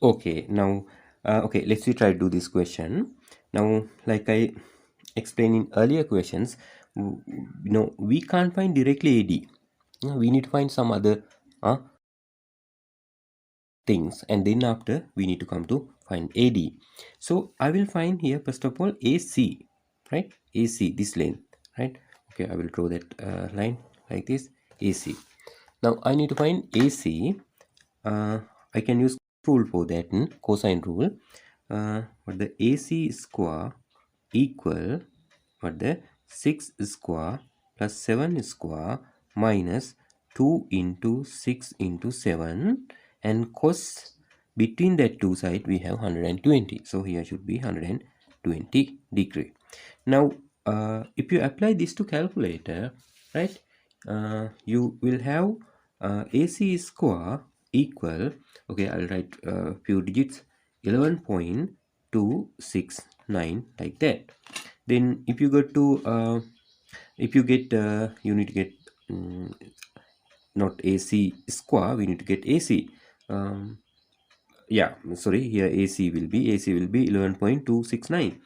Okay, now okay, let's try to do this question. Now, like I explained in earlier questions, we can't find directly AD. We need to find some other things, and then after we need to come to find AD. So I will find here first of all AC, right? AC, this length, right? Okay, I will draw that line like this, AC. Now I need to find AC. I can use rule for that, cosine rule. But the AC square equal what the 6 square plus 7 square minus 2 into 6 into 7, and cos between that two side we have 120. So here should be 120 degree. Now if you apply this to calculator, right, you will have AC square equal, okay, I'll write a few digits, 11.269 like that. Then if you go to if you get you need to get not AC square, we need to get AC. Yeah, sorry, here AC will be 11.269.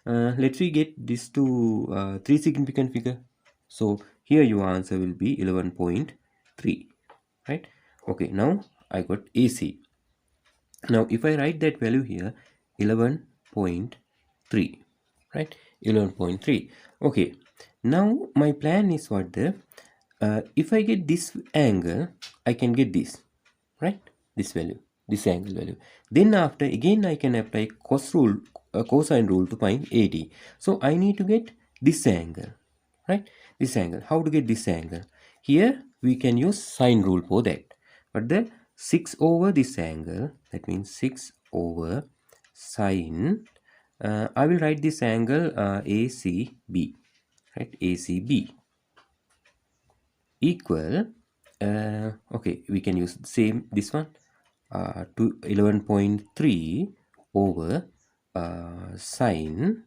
Let's we get this to three significant figure. So here your answer will be 11.3, right? Okay, now I got AC. Now if I write that value here, 11.3, right? 11.3. Okay, now my plan is what the if I get this angle, I can get this, right? This value, this angle value. Then after again I can apply cosine rule to find AD. So I need to get this angle, right? This angle. How to get this angle? Here we can use sine rule for that. But the 6 over this angle, that means 6 over sine. I will write this angle ACB, right? ACB equal. Okay, we can use same this one to 11.3 over sine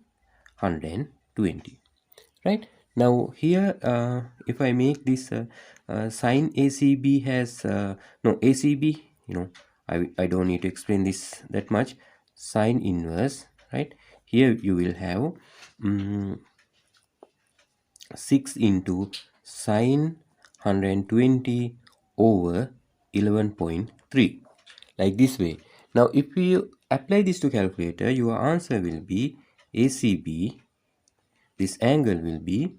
120, right? Now here if I make this sine ACB has no ACB, I don't need to explain this that much. Sine inverse, right? Here you will have 6 into sine 120 over 11.3, like this way. Now if you apply this to calculator, your answer will be ACB, this angle will be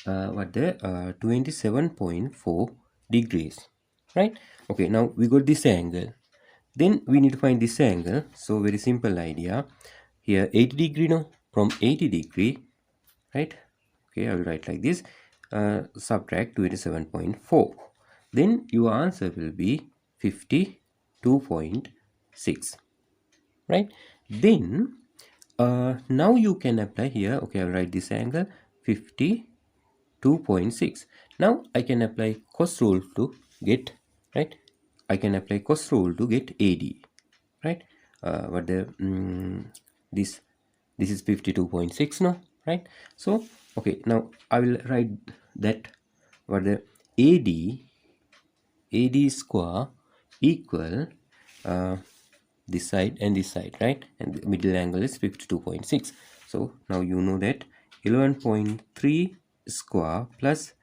27.4 degrees, right? Okay, now we got this angle, then we need to find this angle. So very simple idea here, 80 degree. Now from 80 degree, right? Okay, I will write like this, subtract 27.4, then your answer will be 52.6, right? Then now you can apply here, okay, I'll write this angle 52.6. now I can apply cos rule to get, right, I can apply cos rule to get AD, right? What the this is 52.6 now, right? So okay, now I will write that what the AD square equal this side and this side, right? And the middle angle is 52.6. So now you know that 11.3 square plus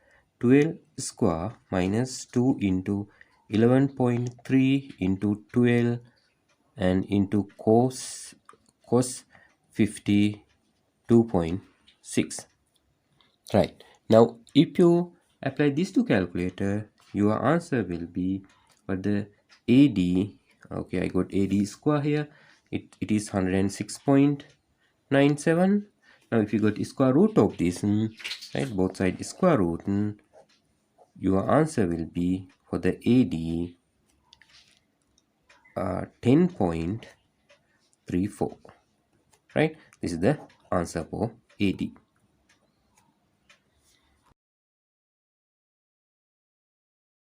12 square minus 2 into 11.3 into 12 and into cos 52.6, right? Now if you apply this to calculator, your answer will be for the AD. Okay, I got AD square here, it is 106.97. now if you got square root of this, right, both sides square root, your answer will be for the AD 10.34, right? This is the answer for AD.